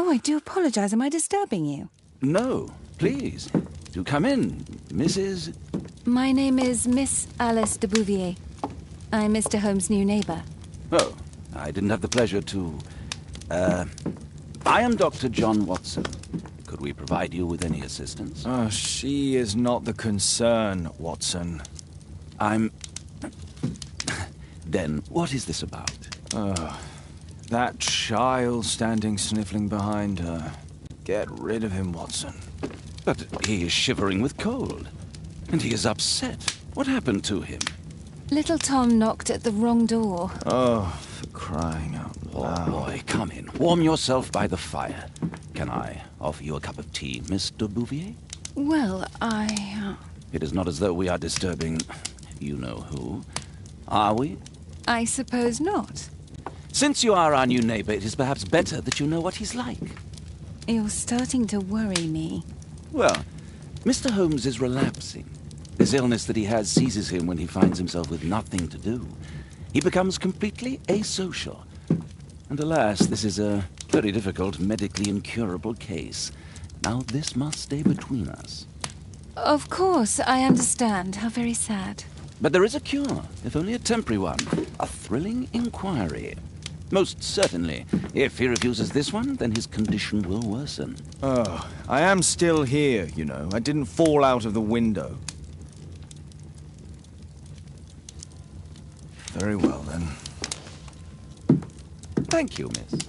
Oh, I do apologize. Am I disturbing you? No, please. Do come in, Mrs. My name is Miss Alice de Bouvier. I'm Mr. Holmes' new neighbor. Oh, I didn't have the pleasure to... I am Dr. John Watson. Could we provide you with any assistance? Oh, she is not the concern, Watson. I'm... Then, what is this about? That child standing sniffling behind her. Get rid of him, Watson. But he is shivering with cold. And he is upset. What happened to him? Little Tom knocked at the wrong door. Oh, for crying out loud. Oh, boy, come in. Warm yourself by the fire. Can I offer you a cup of tea, Miss de Bouvier? Well, It is not as though we are disturbing you-know-who. Are we? I suppose not. Since you are our new neighbor, it is perhaps better that you know what he's like. You're starting to worry me. Well, Mr. Holmes is relapsing. This illness that he has seizes him when he finds himself with nothing to do. He becomes completely asocial. And alas, this is a very difficult, medically incurable case. Now this must stay between us. Of course, I understand. How very sad. But there is a cure, if only a temporary one. A thrilling inquiry. Most certainly. If he refuses this one, then his condition will worsen. Oh, I am still here, you know. I didn't fall out of the window. Very well, then. Thank you, miss.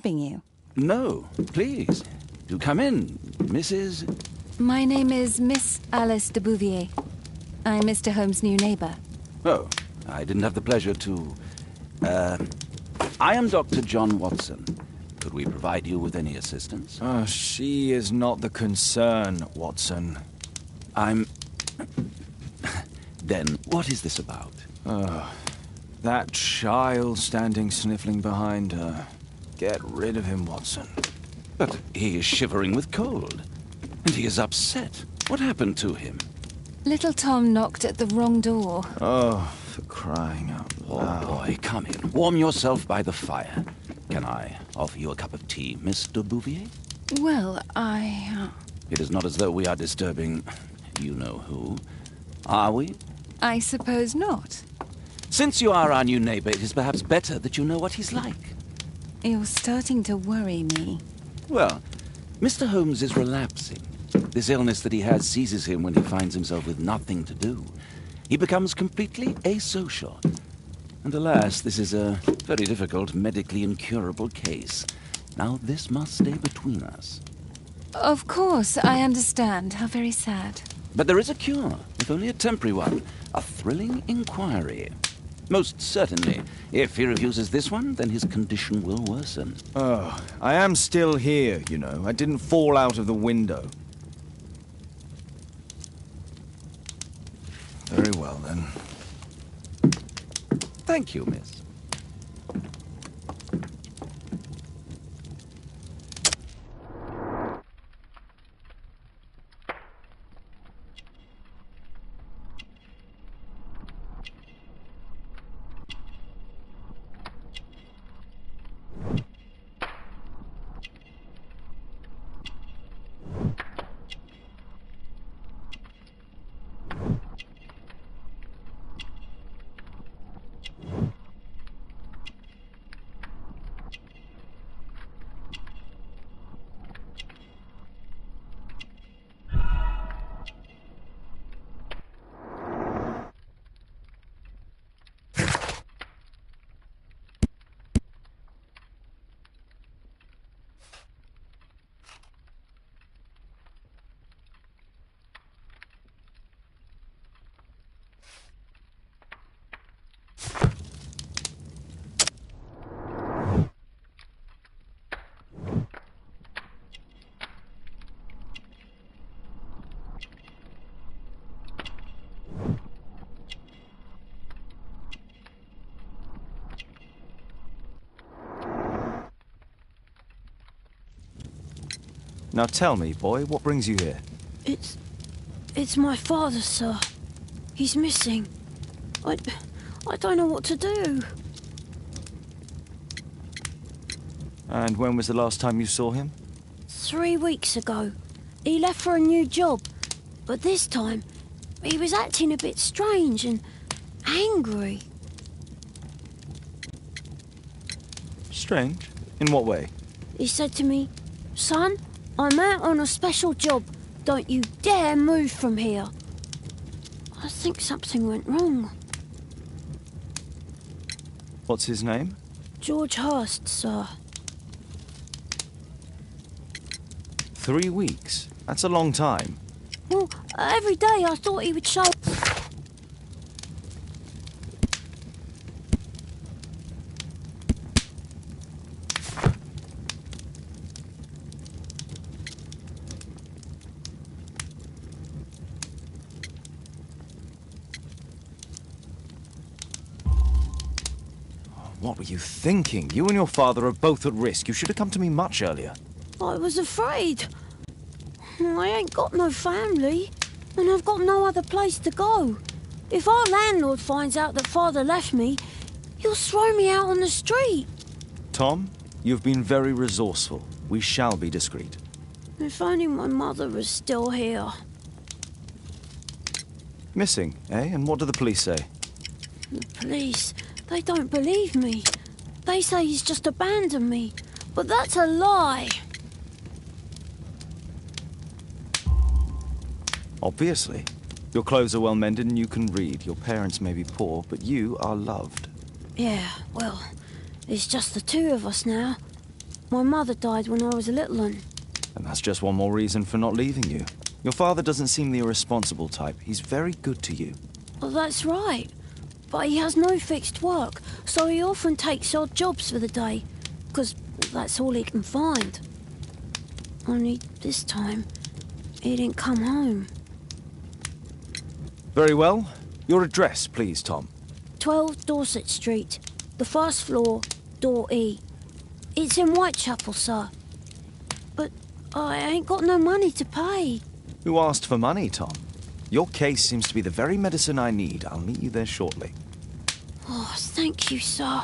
disturbing you? No, please. Do come in, Mrs. My name is Miss Alice de Bouvier. I'm Mr. Holmes' new neighbor. Oh, I didn't have the pleasure to... I am Dr. John Watson. Could we provide you with any assistance? She is not the concern, Watson. I'm... Then, what is this about? That child standing sniffling behind her. Get rid of him, Watson. But he is shivering with cold. And he is upset. What happened to him? Little Tom knocked at the wrong door. Oh, for crying out loud. Oh, boy, come in. Warm yourself by the fire. Can I offer you a cup of tea, Miss de Bouvier? Well, It is not as though we are disturbing you-know-who. Are we? I suppose not. Since you are our new neighbor, it is perhaps better that you know what he's like. You're starting to worry me. Well, Mr. Holmes is relapsing. This illness that he has seizes him when he finds himself with nothing to do. He becomes completely asocial. And alas, this is a very difficult, medically incurable case. Now, this must stay between us. Of course, I understand. How very sad. But there is a cure, if only a temporary one. A thrilling inquiry. Most certainly. If he refuses this one, then his condition will worsen. Oh, I am still here, you know. I didn't fall out of the window. Very well, then. Thank you, miss. Now tell me, boy, what brings you here? It's my father, sir. He's missing. I don't know what to do. And when was the last time you saw him? 3 weeks ago. He left for a new job. But this time, he was acting a bit strange and angry. Strange? In what way? He said to me, "Son, I'm out on a special job. Don't you dare move from here." I think something went wrong. What's his name? George Hurst, sir. 3 weeks? That's a long time. Well, every day I thought he would show... What were you thinking? You and your father are both at risk. You should have come to me much earlier. I was afraid. I ain't got no family, and I've got no other place to go. If our landlord finds out that father left me, he'll throw me out on the street. Tom, you've been very resourceful. We shall be discreet. If only my mother was still here. Missing, eh? And what do the police say? The police, they don't believe me. They say he's just abandoned me, but that's a lie. Obviously. Your clothes are well mended and you can read. Your parents may be poor, but you are loved. Yeah, well, it's just the two of us now. My mother died when I was a little one. And that's just one more reason for not leaving you. Your father doesn't seem the irresponsible type. He's very good to you. Well, that's right. But he has no fixed work, so he often takes odd jobs for the day, because that's all he can find. Only this time, he didn't come home. Very well. Your address, please, Tom. 12 Dorset Street, the first floor, door E. It's in Whitechapel, sir. But I ain't got no money to pay. Who asked for money, Tom? Your case seems to be the very medicine I need. I'll meet you there shortly. Oh, thank you, sir.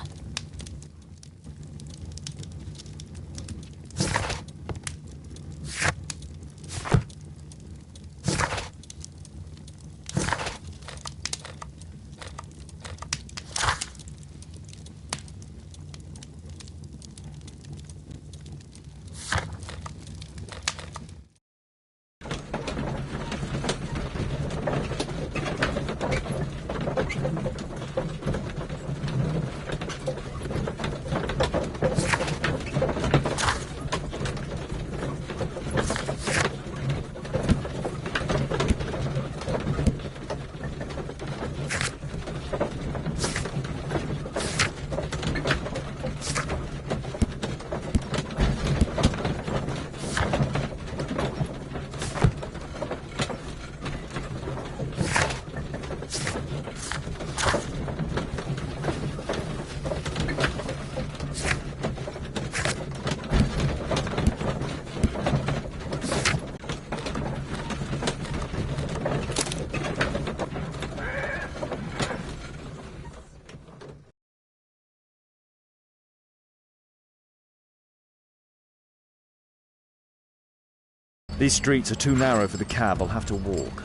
These streets are too narrow for the cab. I'll have to walk.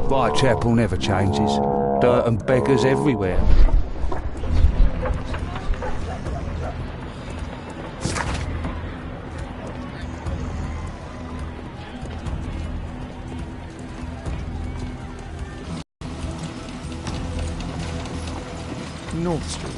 Whitechapel never changes. Dirt and beggars everywhere. North Street.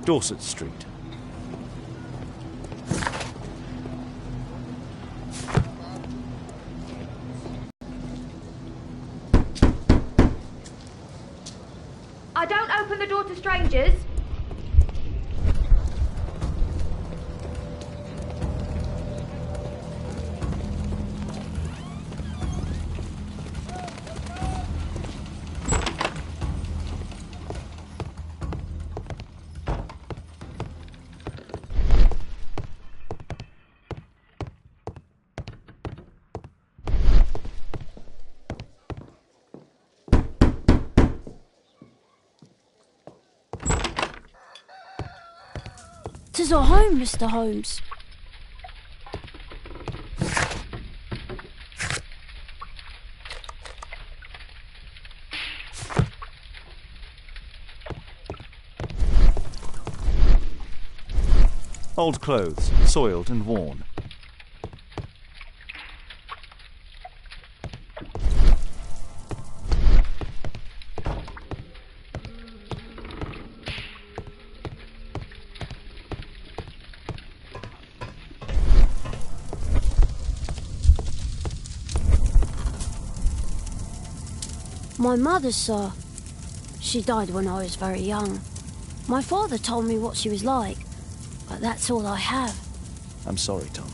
Dorset Street. I don't open the door to strangers. Tis our home, Mr. Holmes. Old clothes, soiled and worn. My mother, sir. She died when I was very young. My father told me what she was like, but that's all I have. I'm sorry, Tom.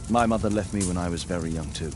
My mother left me when I was very young, too.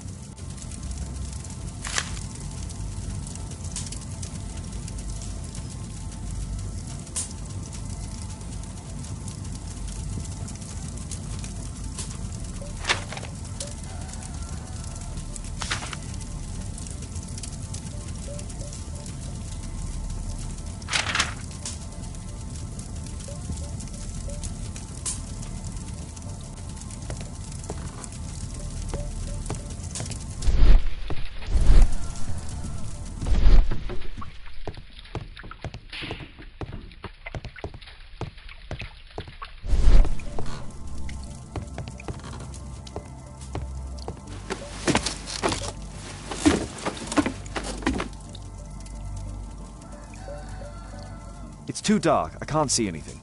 too dark. I can't see anything.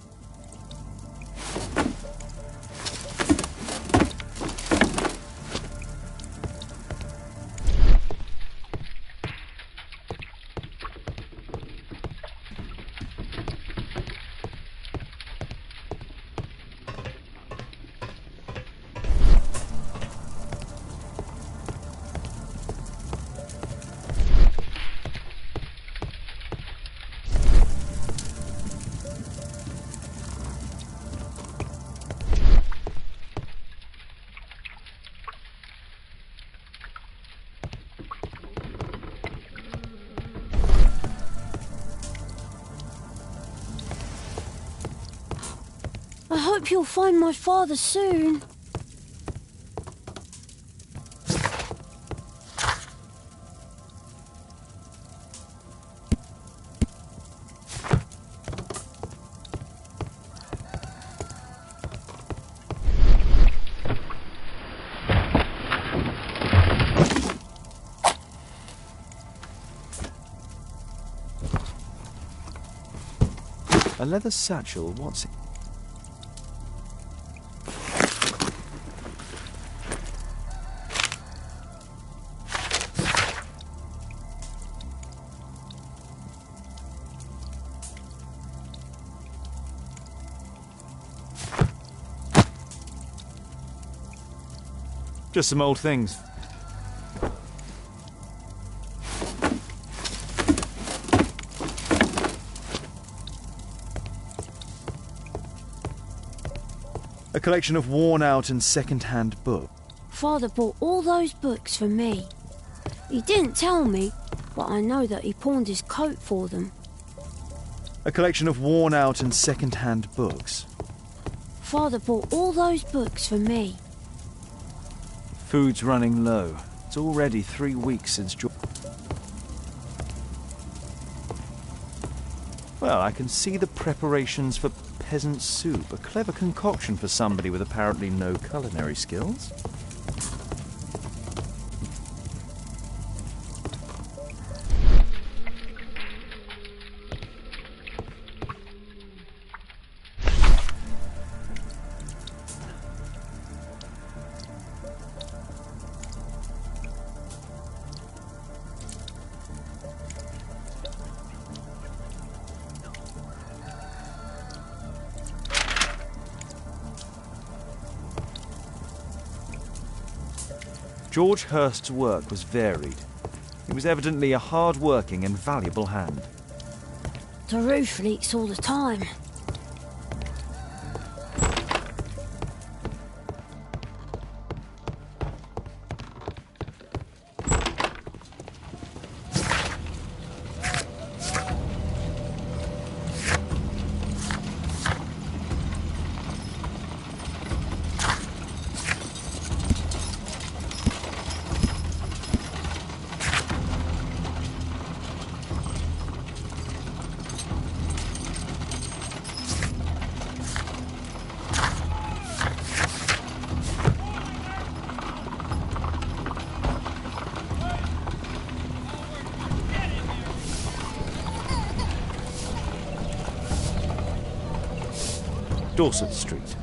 I hope you'll find my father soon. A leather satchel, what's it? Just some old things. A collection of worn-out and second-hand books. Father bought all those books for me. He didn't tell me, but I know that he pawned his coat for them. A collection of worn-out and second-hand books. Father bought all those books for me. Food's running low. It's already 3 weeks since Well, I can see the preparations for peasant soup, a clever concoction for somebody with apparently no culinary skills. George Hurst's work was varied. He was evidently a hard-working and valuable hand. The roof leaks all the time. Dorset Street.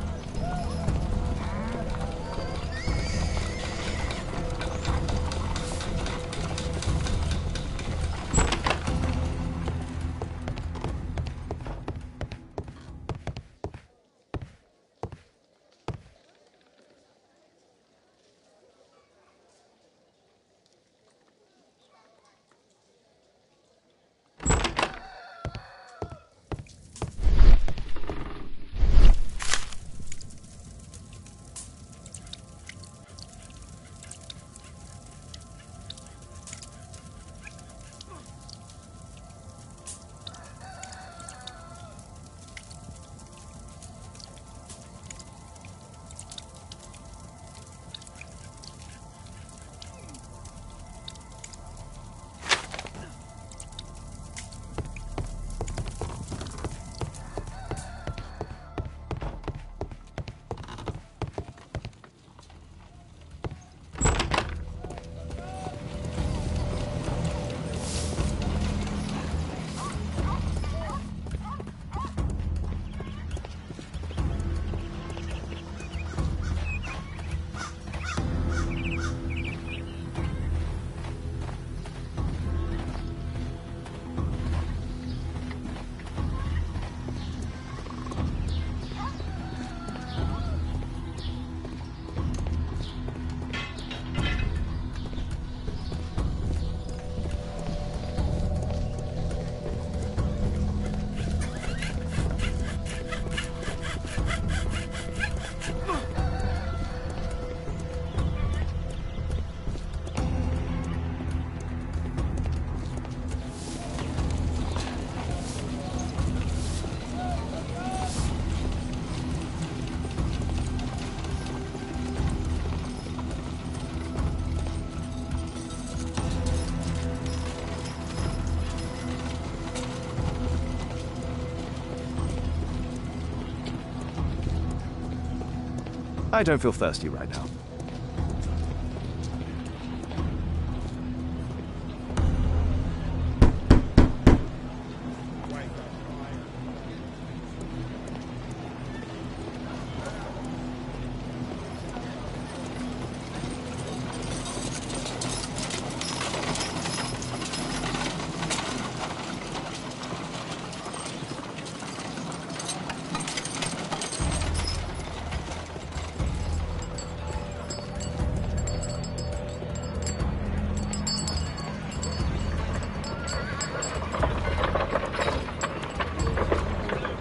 I don't feel thirsty right now.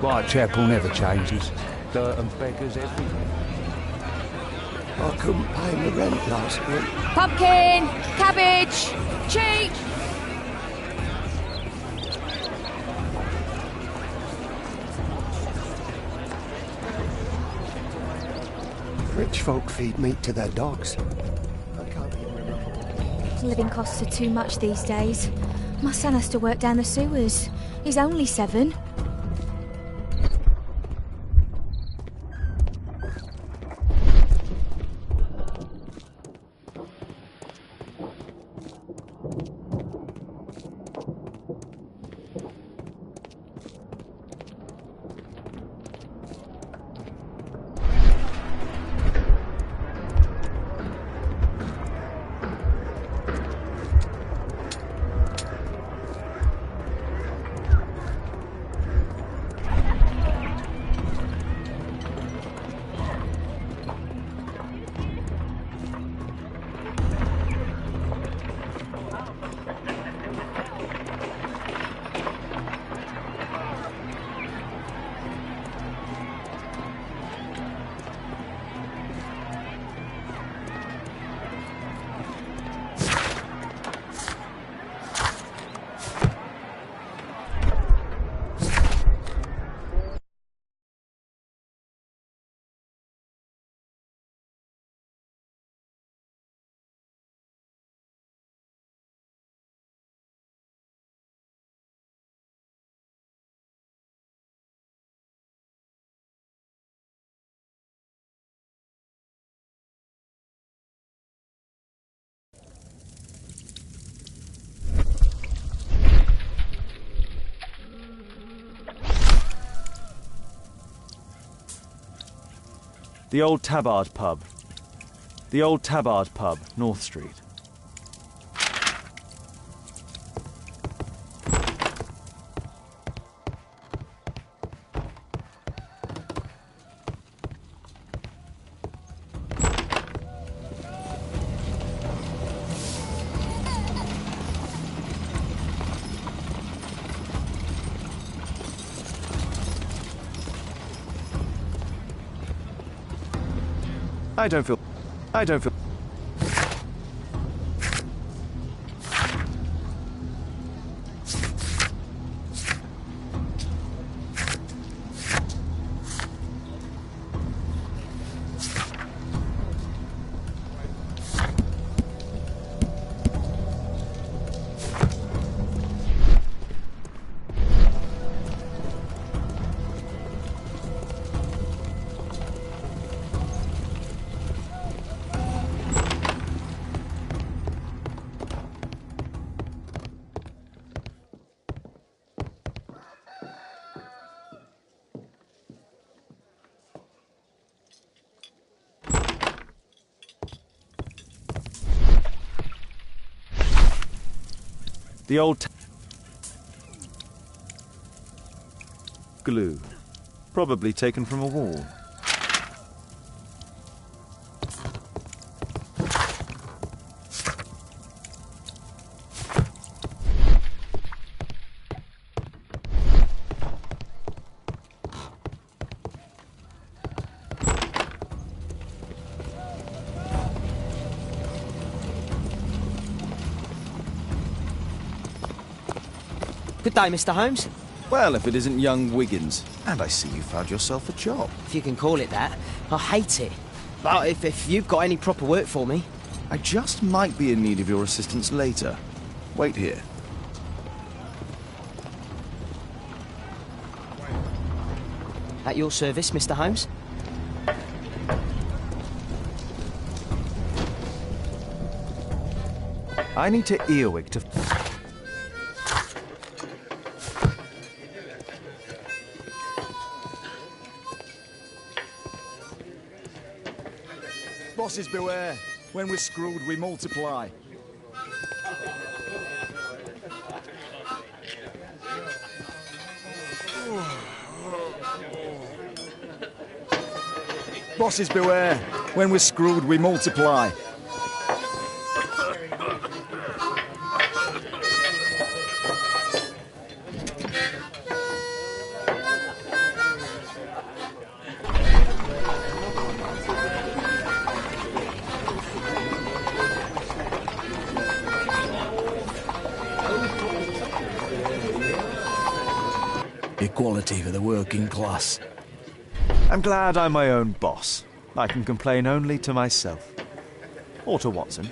Whitechapel never changes. Dirt and beggars everywhere. I couldn't pay my rent last week. Pumpkin! Cabbage! Cheek! Rich folk feed meat to their dogs. I can't even remember. Living costs are too much these days. My son has to work down the sewers. He's only 7. The Old Tabard Pub. The Old Tabard Pub, North Street. I don't feel... The old... glue. Probably taken from a wall. Good day, Mr. Holmes. Well, if it isn't young Wiggins. And I see you found yourself a job. If you can call it that. I hate it. But if you've got any proper work for me... I just might be in need of your assistance later. Wait here. At your service, Mr. Holmes. I need to earwig to... Bosses beware. When we're screwed, we multiply. Bosses beware. When we're screwed, we multiply. Equality for the working class. I'm glad I'm my own boss. I can complain only to myself. Or to Watson.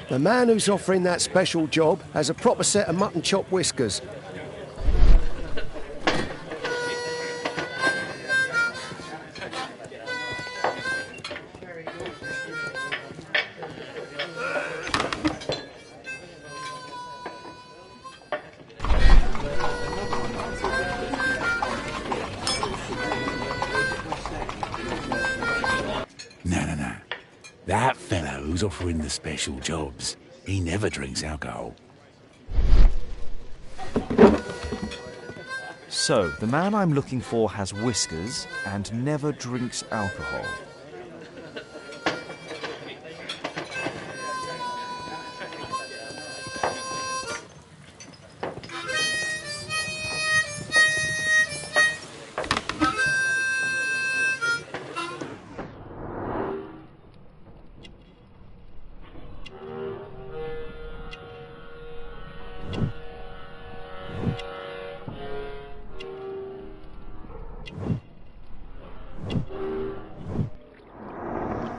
The man who's offering that special job has a proper set of mutton chop whiskers. No. That fellow who's offering the special jobs, he never drinks alcohol. So, the man I'm looking for has whiskers and never drinks alcohol.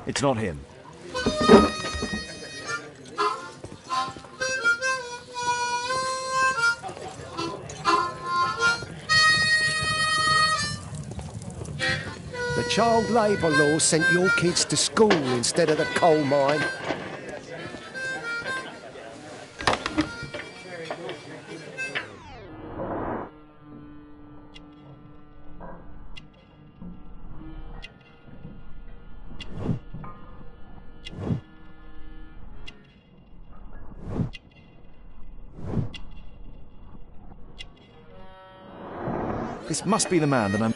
It's not him. The child labour law sent your kids to school instead of the coal mine. This must be the man that I'm...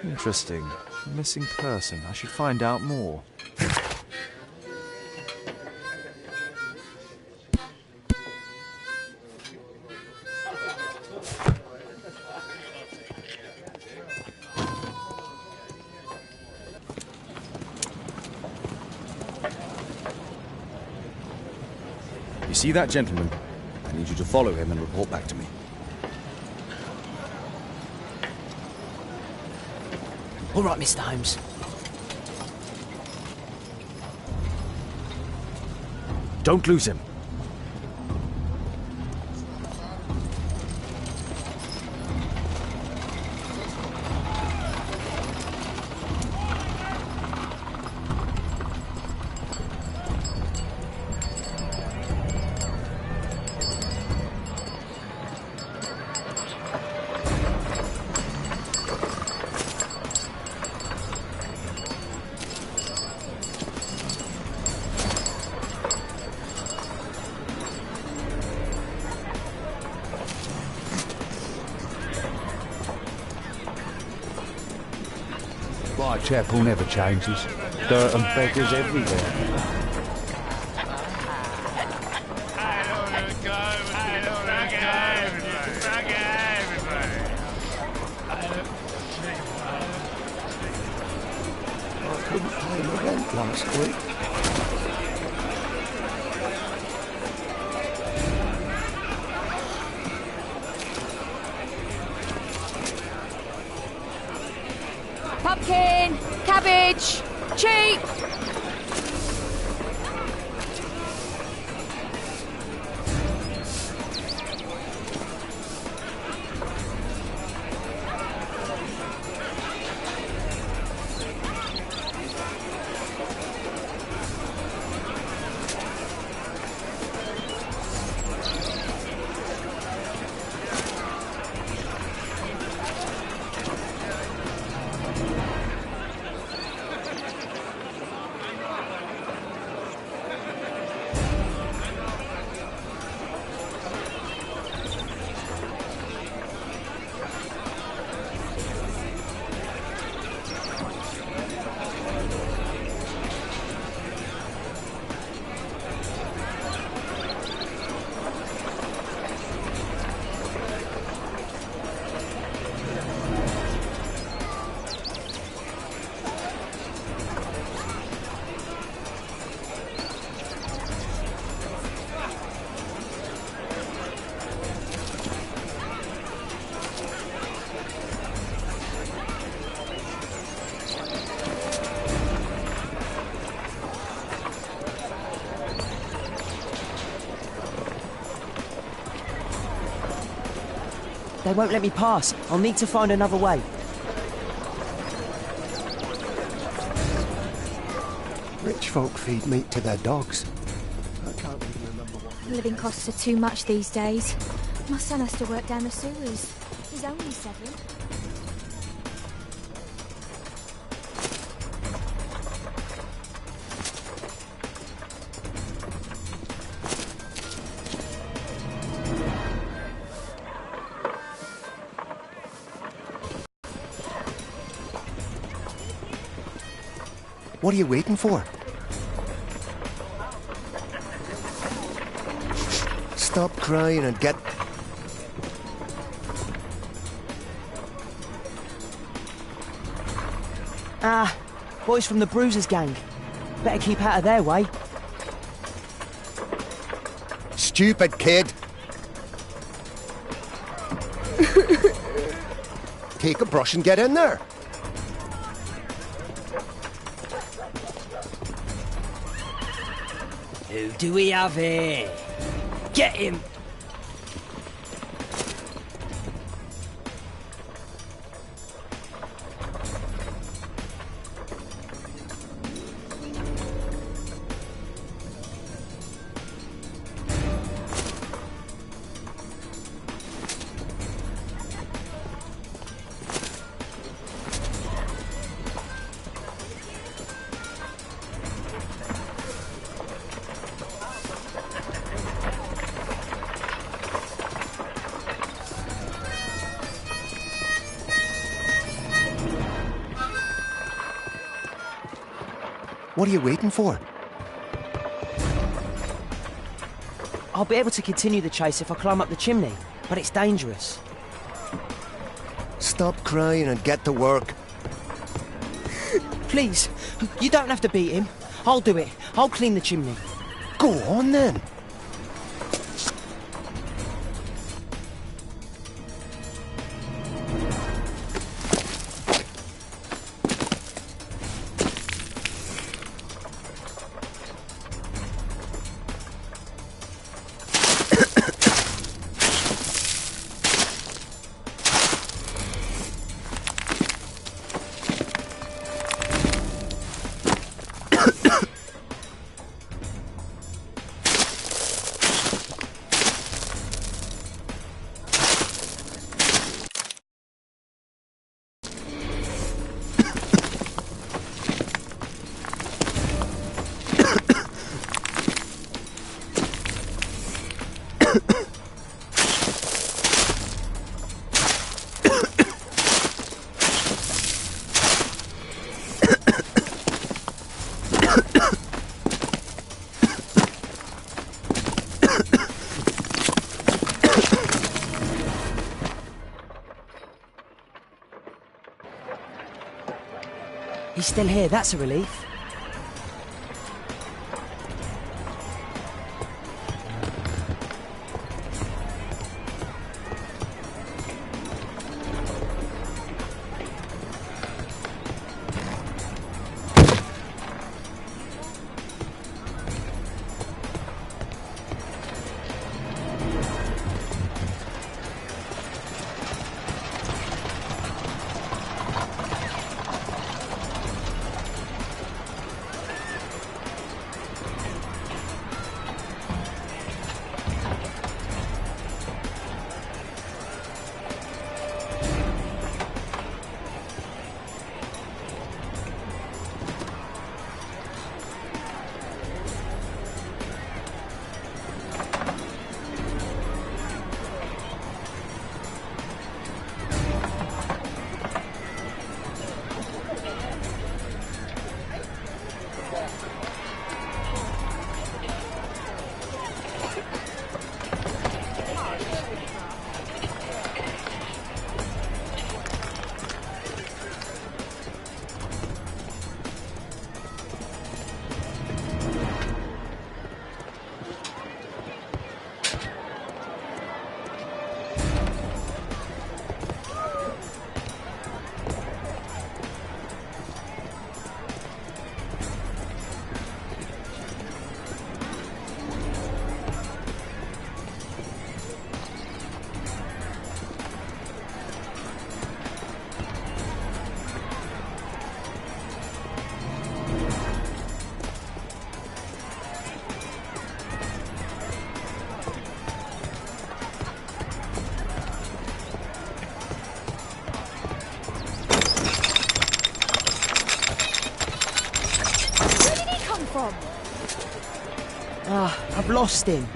Interesting. Missing person. I should find out more. You see that gentleman? I need you to follow him and report back to me. All right, Mr. Holmes. Don't lose him. Whitechapel never changes. Dirt and beggars everywhere. I couldn't pay my rent last week. Pumpkin! Cabbage! Cheap! They won't let me pass. I'll need to find another way. Rich folk feed meat to their dogs. I can't even remember what... Living costs are too much these days. My son has to work down the sewers. He's only 7. What are you waiting for? Stop crying and get... Ah, boys from the Bruisers gang. Better keep out of their way. Stupid kid! Take a brush and get in there. Who do we have here? Get him! What are you waiting for? I'll be able to continue the chase if I climb up the chimney, but it's dangerous. Stop crying and get to work. Please, you don't have to beat him. I'll do it. I'll clean the chimney. Go on then. He's still here, that's a relief. I've lost him.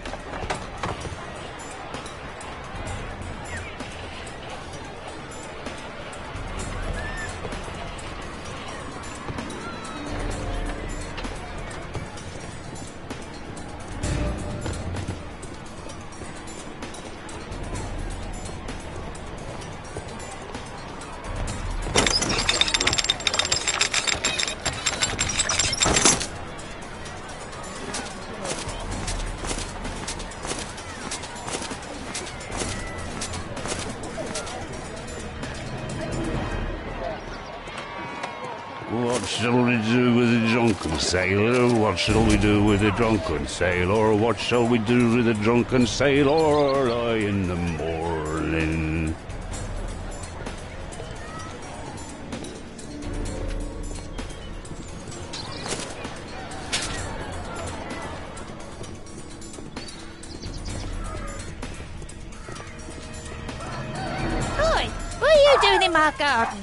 What shall we do with a drunken sailor? What shall we do with a drunken sailor? What shall we do with a drunken sailor early in the morning? Oi! What are you doing in my garden?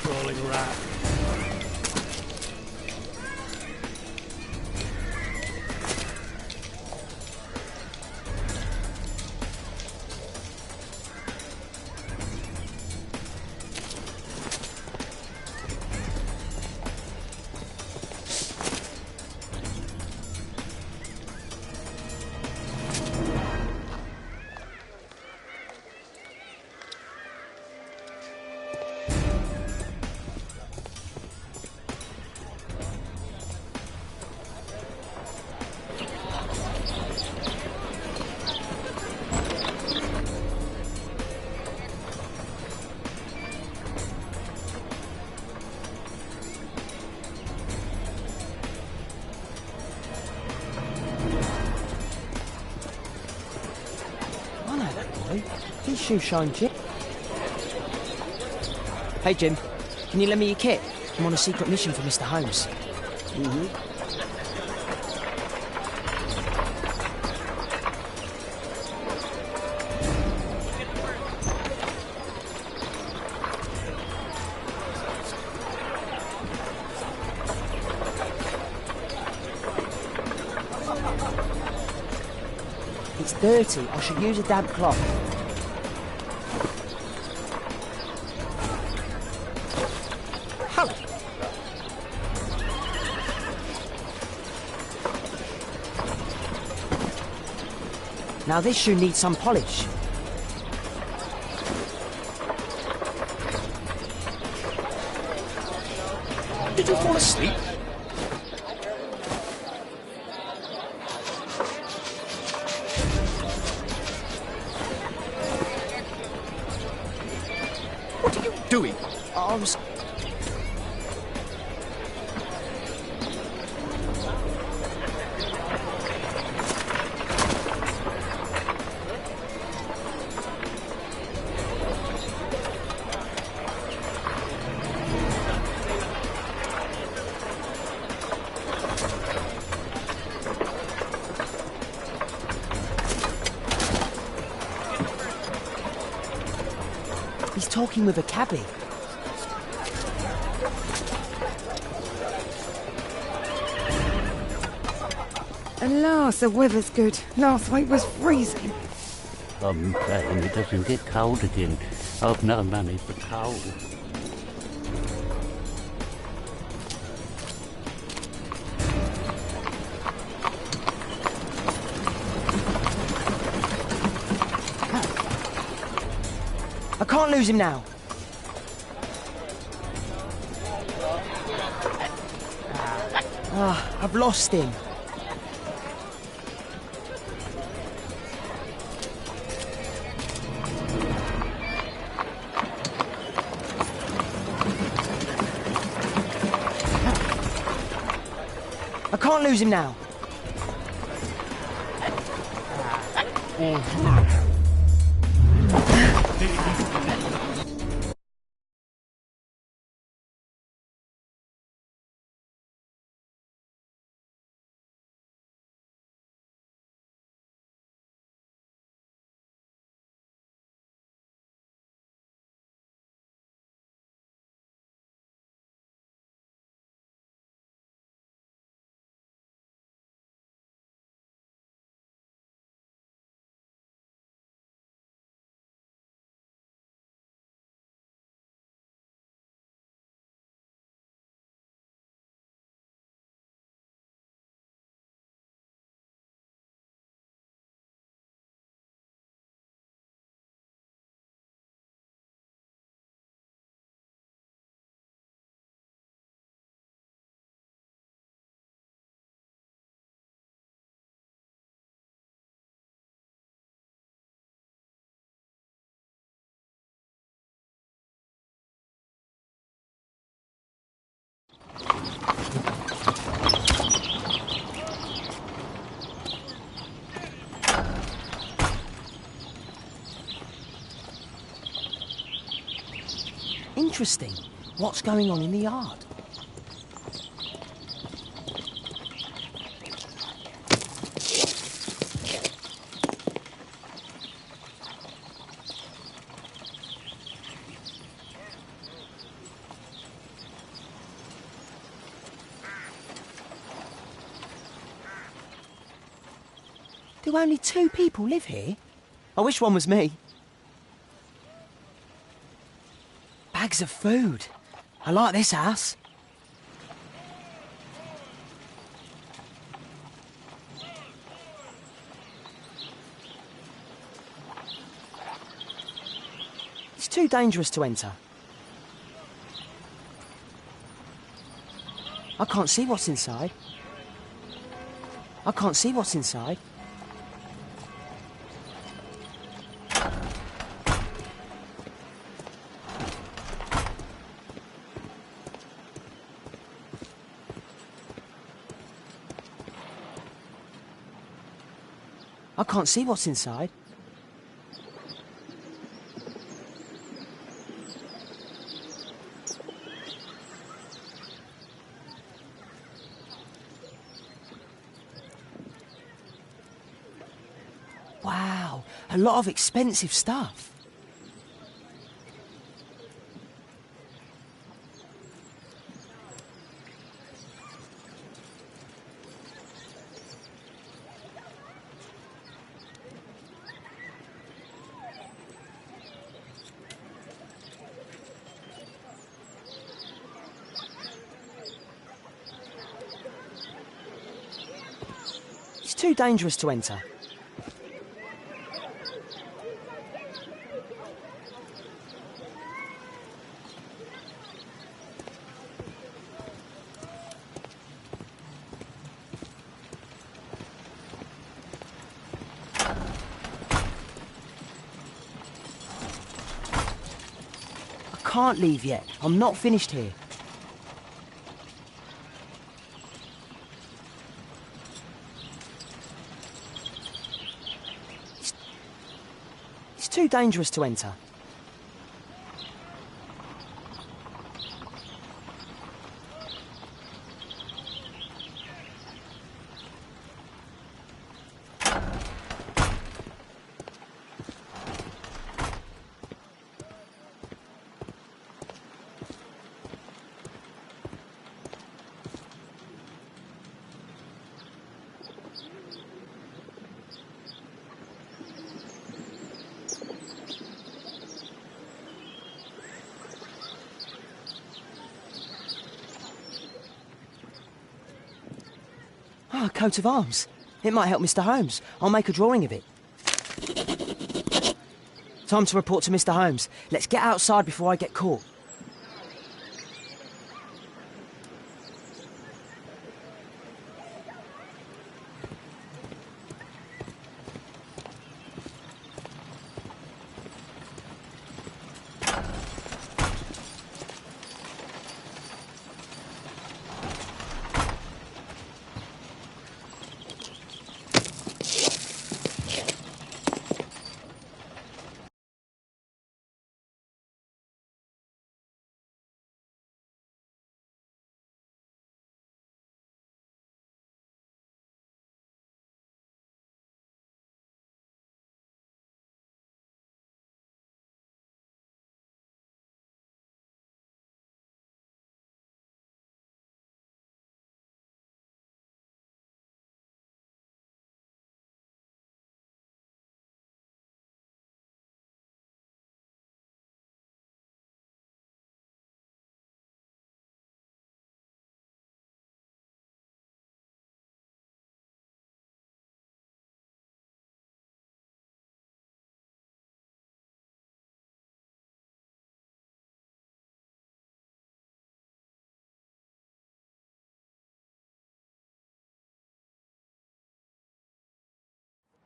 Crawling rat. His shoe shine, Jim. Hey, Jim. Can you lend me your kit? I'm on a secret mission for Mr. Holmes. dirty. I should use a damp cloth. Hello. Now this shoe needs some polish. Did you fall asleep? What are you doing? I was... He's talking with a cabbie. At last the weather's good. Last week was freezing. I'm praying it doesn't get cold again. I've no money for coal. I can't lose him now. Ah, I've lost him. I can't lose him now. Interesting. What's going on in the yard? Do only 2 people live here? I wish one was me. Bags of food. I like this house. It's too dangerous to enter. I can't see what's inside. I can't see what's inside. I can't see what's inside. Wow, a lot of expensive stuff. too dangerous to enter. I can't leave yet. I'm not finished here. It's too dangerous to enter. Ah, a coat of arms. It might help Mr. Holmes. I'll make a drawing of it. Time to report to Mr. Holmes. Let's get outside before I get caught.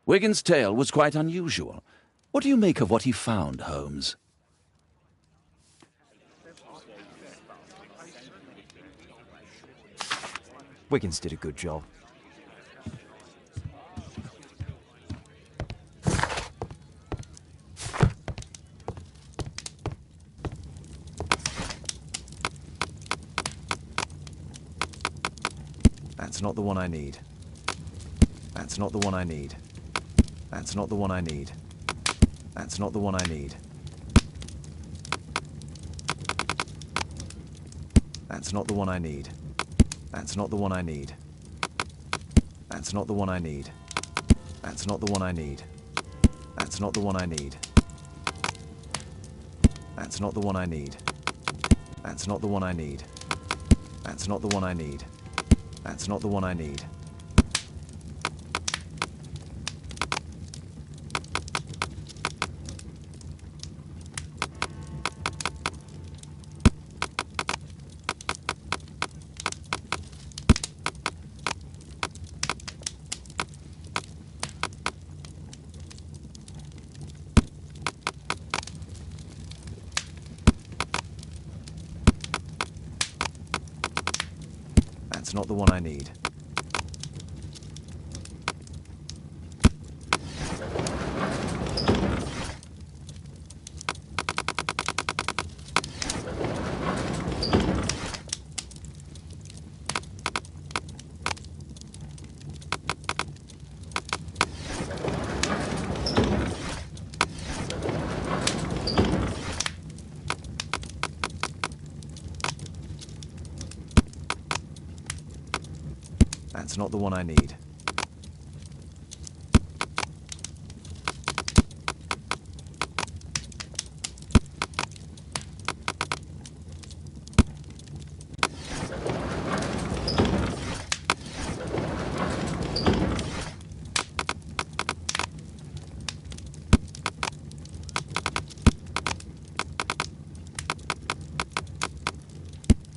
Wigan's tale was quite unusual. What do you make of what he found, Holmes? Wiggins did a good job. That's not the one I need. That's not the one I need. That's not the one I need. That's not the one I need. That's not the one I need. That's not the one I need. That's not the one I need. That's not the one I need. That's not the one I need. That's not the one I need. That's not the one I need. That's not the one I need. That's not the one I need. That's not the one I need. That's not the one I need.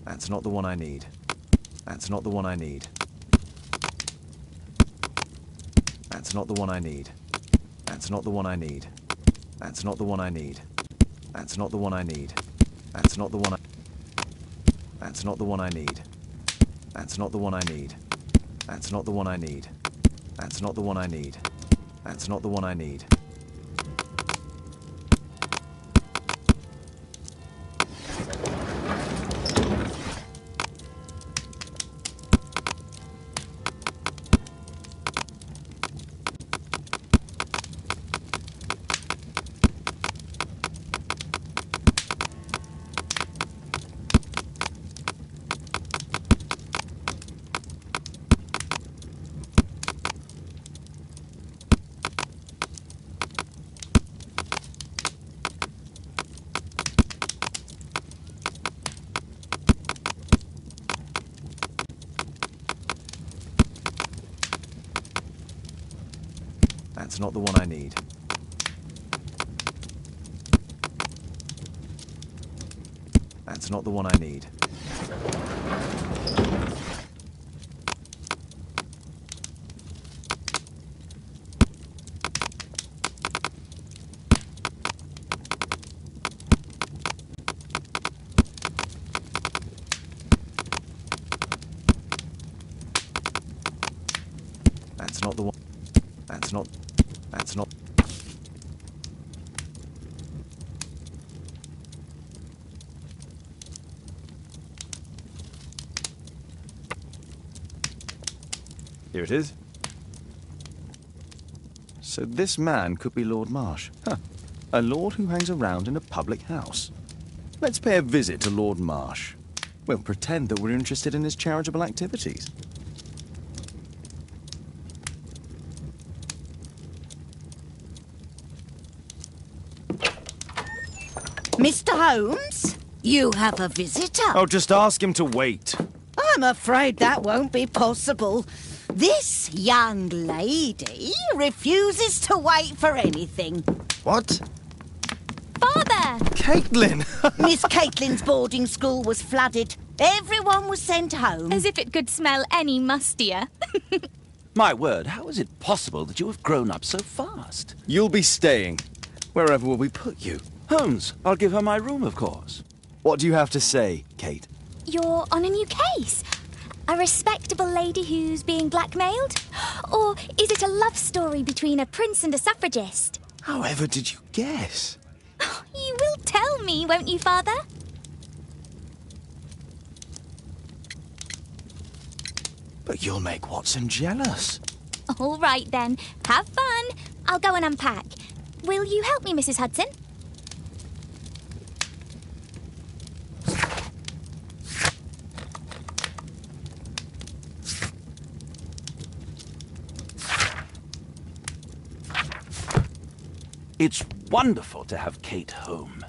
That's not the one I need. That's not the one I need. That's not the one I need. That's not the one I need. That's not the one I need. That's not the one I need. That's not the one I... That's not the one I need. That's not the one I need. That's not the one I need. That's not the one I need. That's not the one I need. That's not the one I need. That's not the one I need. That's not the one. That's not. That's not. Here it is. So this man could be Lord Marsh. Huh. A lord who hangs around in a public house. Let's pay a visit to Lord Marsh. We'll pretend that we're interested in his charitable activities. Mr. Holmes, you have a visitor. Oh, just ask him to wait. I'm afraid that won't be possible. This young lady refuses to wait for anything. What? Father! Caitlin! Miss Caitlin's boarding school was flooded. Everyone was sent home. As if it could smell any mustier. My word, how is it possible that you have grown up so fast? You'll be staying. Wherever will we put you? Holmes, I'll give her my room, of course. What do you have to say, Kate? You're on a new case. A respectable lady who's being blackmailed? Or is it a love story between a prince and a suffragist? However did you guess? You will tell me, won't you, Father? But you'll make Watson jealous. All right, then. Have fun. I'll go and unpack. Will you help me, Mrs. Hudson? It's wonderful to have Kate home.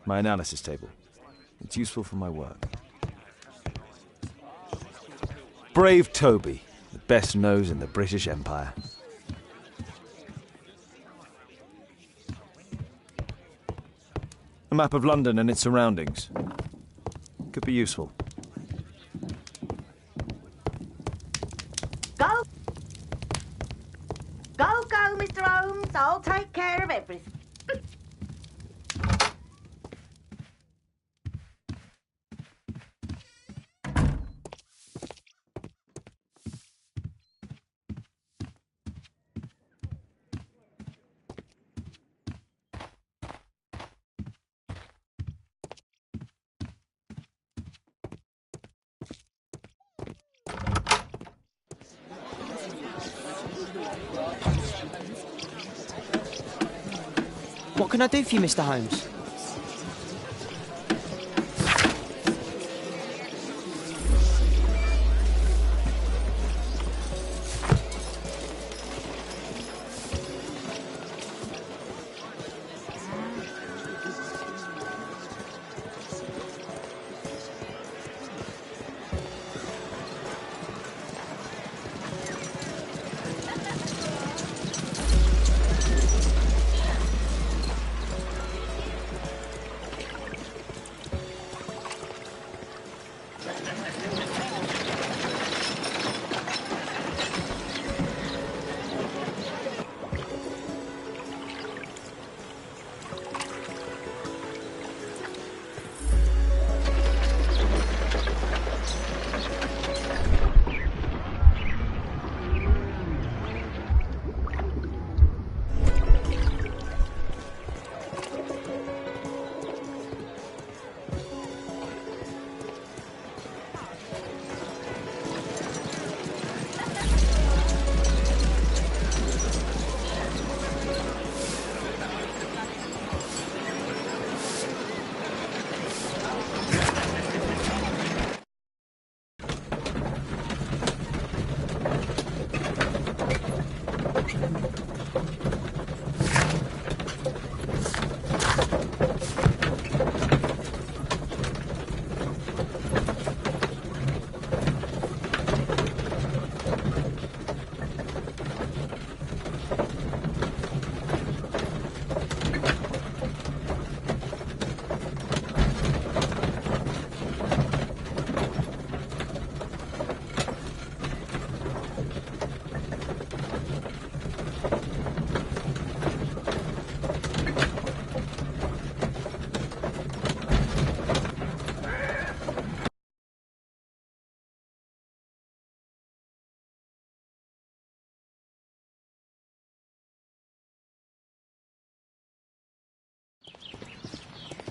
My analysis table. It's useful for my work. Brave Toby, the best nose in the British Empire. A map of London and its surroundings. Could be useful. Go! Go, go, Mr. Holmes. I'll take care of everything. What can I do for you, Mr. Holmes?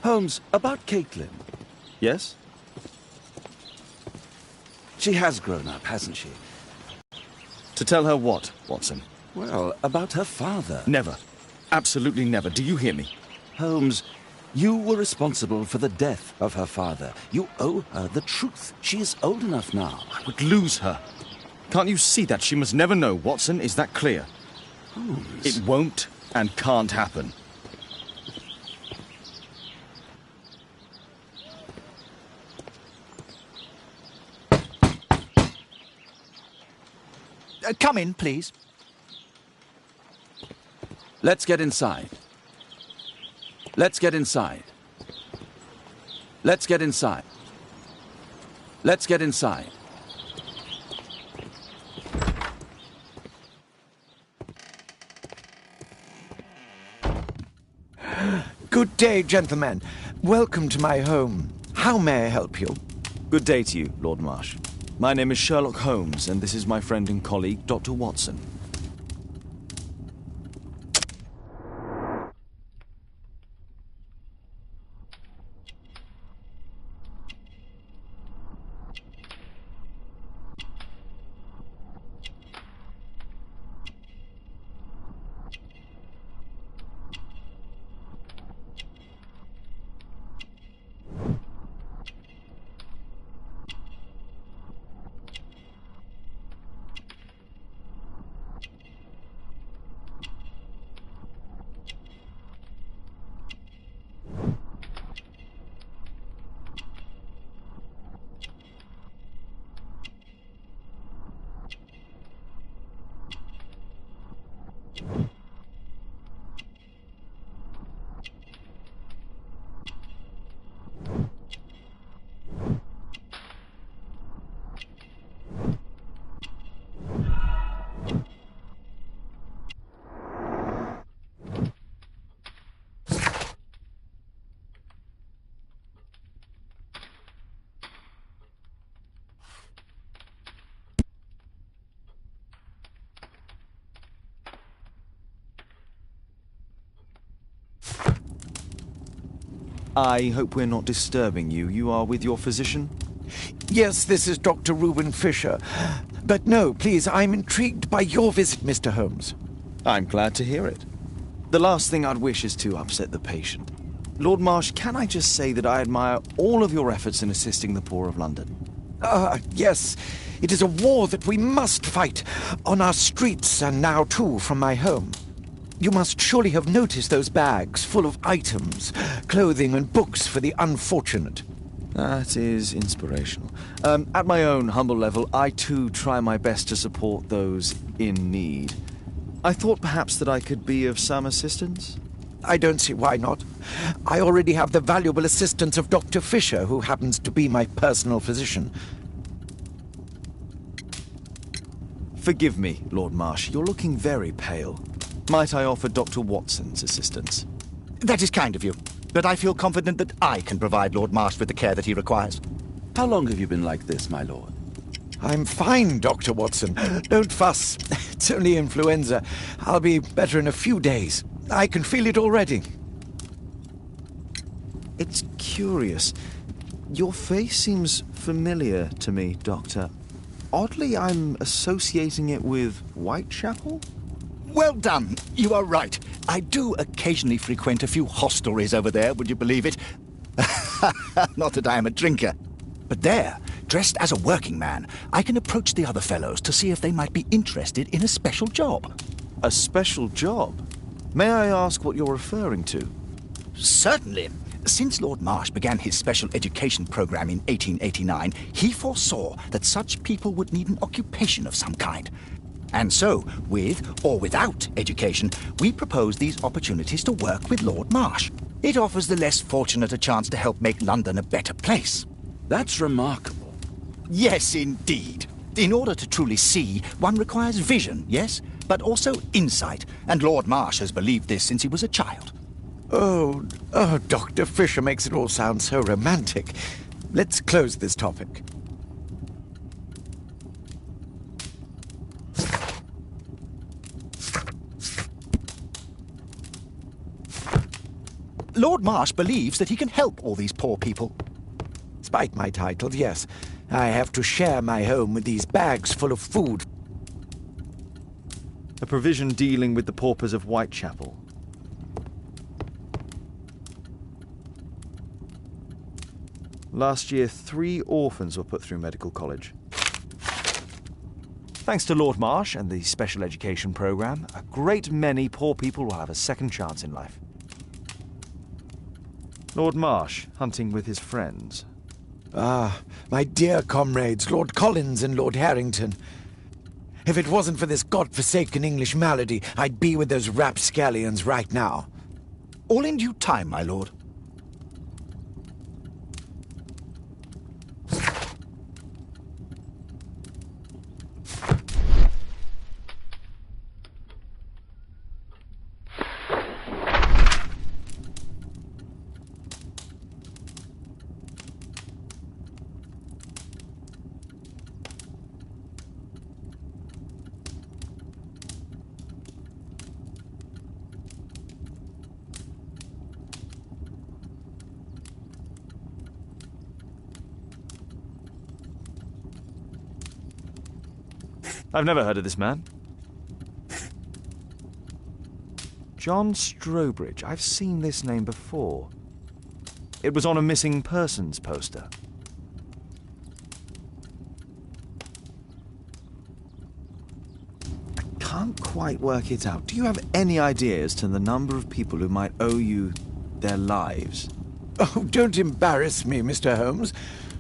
Holmes, about Caitlin. Yes? She has grown up, hasn't she? To tell her what, Watson? Well, about her father. Never. Absolutely never. Do you hear me? Holmes, you were responsible for the death of her father. You owe her the truth. She is old enough now. I would lose her. Can't you see that? She must never know, Watson. Is that clear? Holmes. It won't and can't happen. Come in, please. Let's get inside. Let's get inside. Let's get inside. Let's get inside. Good day, gentlemen. Welcome to my home. How may I help you? Good day to you, Lord Marsh. My name is Sherlock Holmes, and this is my friend and colleague, Dr. Watson. I hope we're not disturbing you. You are with your physician? Yes, this is Dr. Reuben Fisher. But no, please, I'm intrigued by your visit, Mr. Holmes. I'm glad to hear it. The last thing I'd wish is to upset the patient. Lord Marsh, can I just say that I admire all of your efforts in assisting the poor of London? Yes. It is a war that we must fight, on our streets and now too from my home. You must surely have noticed those bags full of items, clothing and books for the unfortunate. That is inspirational. At my own humble level, I too try my best to support those in need. I thought perhaps that I could be of some assistance. I don't see why not. I already have the valuable assistance of Dr. Fisher, who happens to be my personal physician. Forgive me, Lord Marsh. You're looking very pale. Might I offer Dr. Watson's assistance? That is kind of you, but I feel confident that I can provide Lord Marsh with the care that he requires. How long have you been like this, my lord? I'm fine, Dr. Watson. Don't fuss. It's only influenza. I'll be better in a few days. I can feel it already. It's curious. Your face seems familiar to me, Doctor. Oddly, I'm associating it with Whitechapel? Well done. You are right. I do occasionally frequent a few hostelries over there, would you believe it? Not that I am a drinker. But there, dressed as a working man, I can approach the other fellows to see if they might be interested in a special job. A special job? May I ask what you're referring to? Certainly. Since Lord Marsh began his special education program in 1889, he foresaw that such people would need an occupation of some kind. And so, with or without education, we propose these opportunities to work with Lord Marsh. It offers the less fortunate a chance to help make London a better place. That's remarkable. Yes, indeed. In order to truly see, one requires vision, yes, but also insight, and Lord Marsh has believed this since he was a child. Oh, Dr. Fisher makes it all sound so romantic. Let's close this topic. Lord Marsh believes that he can help all these poor people. Despite my title, yes. I have to share my home with these bags full of food. A provision dealing with the paupers of Whitechapel. Last year, 3 orphans were put through medical college. Thanks to Lord Marsh and the special education program, a great many poor people will have a second chance in life. Lord Marsh, hunting with his friends. Ah, my dear comrades, Lord Collins and Lord Harrington. If it wasn't for this godforsaken English malady, I'd be with those rapscallions right now. All in due time, my lord. I've never heard of this man. John Strobridge. I've seen this name before. It was on a missing persons poster. I can't quite work it out. Do you have any idea as to the number of people who might owe you their lives? Oh, don't embarrass me, Mr. Holmes.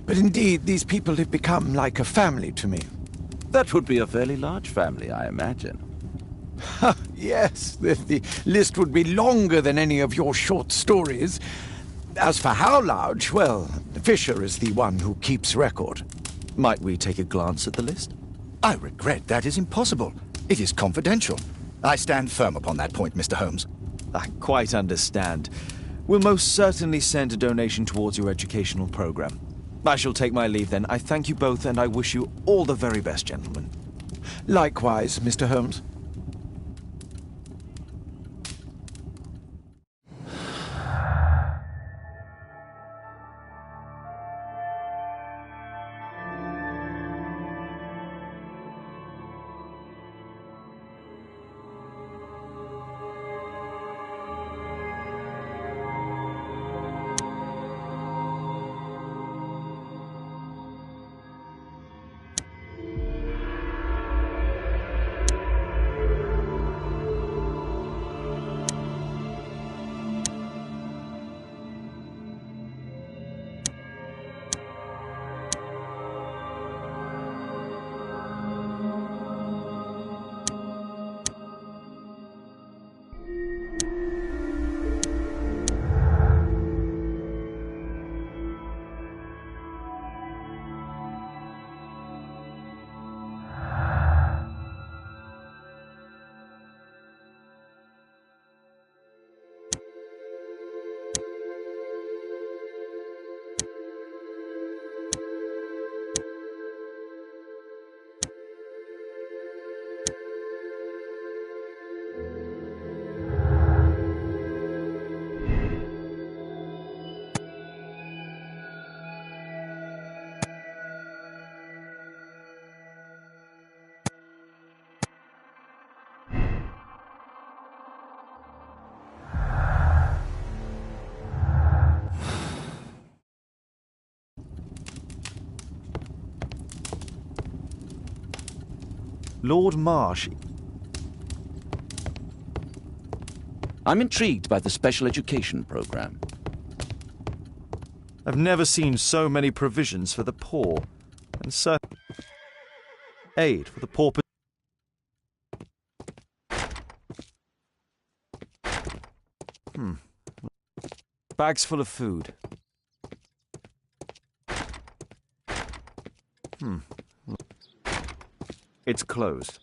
But indeed, these people have become like a family to me. That would be a fairly large family, I imagine. Yes, the list would be longer than any of your short stories. As for how large, well, Fisher is the one who keeps record. Might we take a glance at the list? I regret that is impossible. It is confidential. I stand firm upon that point, Mr. Holmes. I quite understand. We'll most certainly send a donation towards your educational program. I shall take my leave then. I thank you both, and I wish you all the very best, gentlemen. Likewise, Mr. Holmes. Lord Marsh. I'm intrigued by the special education program. I've never seen so many provisions for the poor, and so aid for the poor. Bags full of food. It's closed.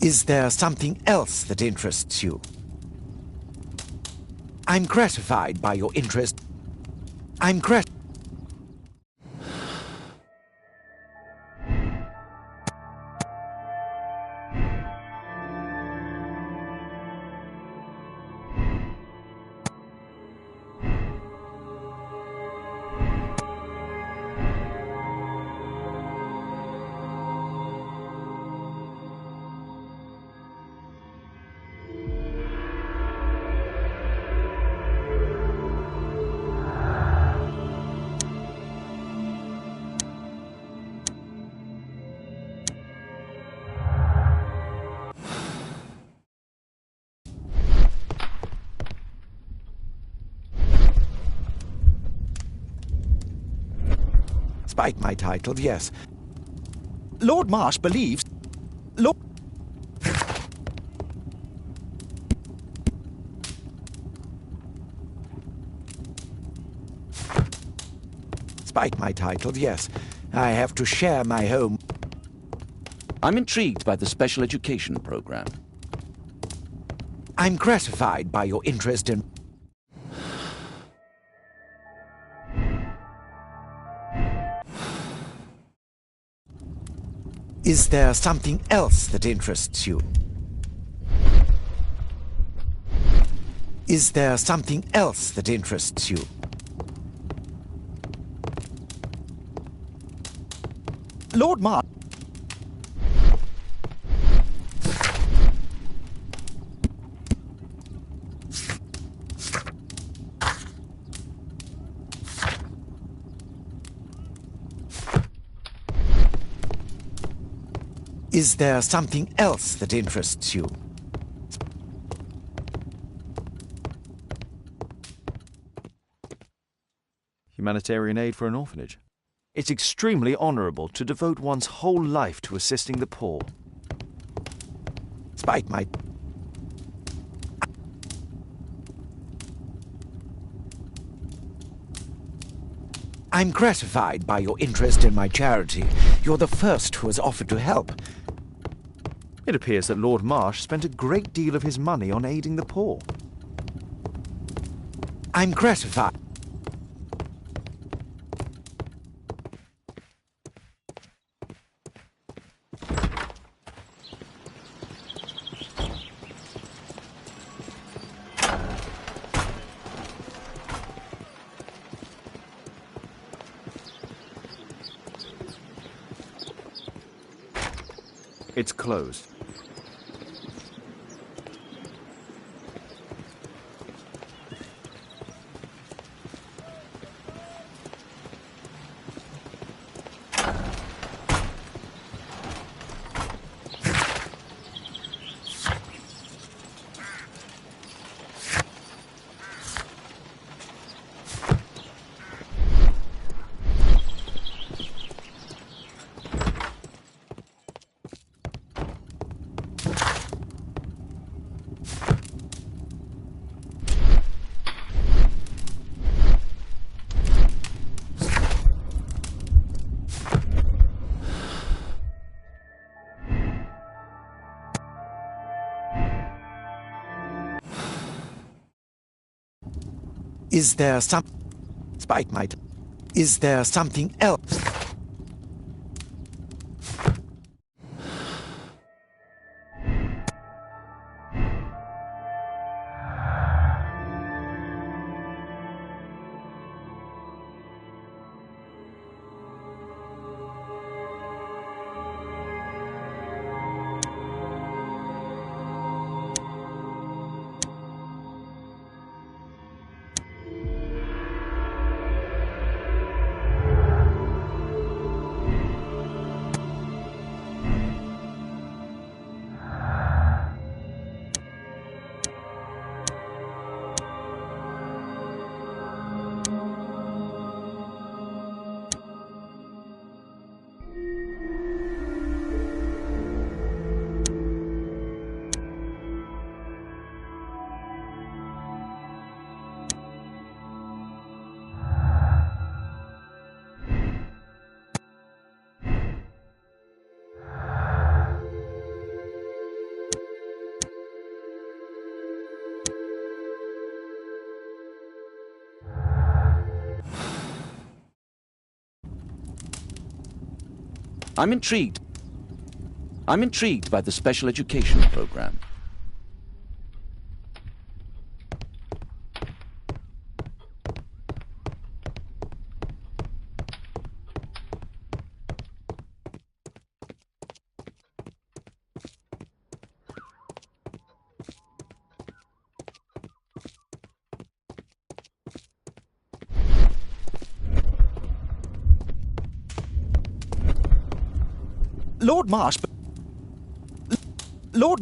Is there something else that interests you? I'm gratified by your interest. I'm gratified. Despite my title, yes. Lord Marsh believes... Lord... Despite my title, yes. I have to share my home. I'm intrigued by the special education program. I'm gratified by your interest in... Is there something else that interests you? Is there something else that interests you? Lord Marsh... Is there something else that interests you? Humanitarian aid for an orphanage. It's extremely honourable to devote one's whole life to assisting the poor. Despite my... I'm gratified by your interest in my charity. You're the first who has offered to help. It appears that Lord Marsh spent a great deal of his money on aiding the poor. I'm gratified. It's closed. Is there some... Despite my... Is there something else? I'm intrigued by the special education program. Lord Marsh... Lord...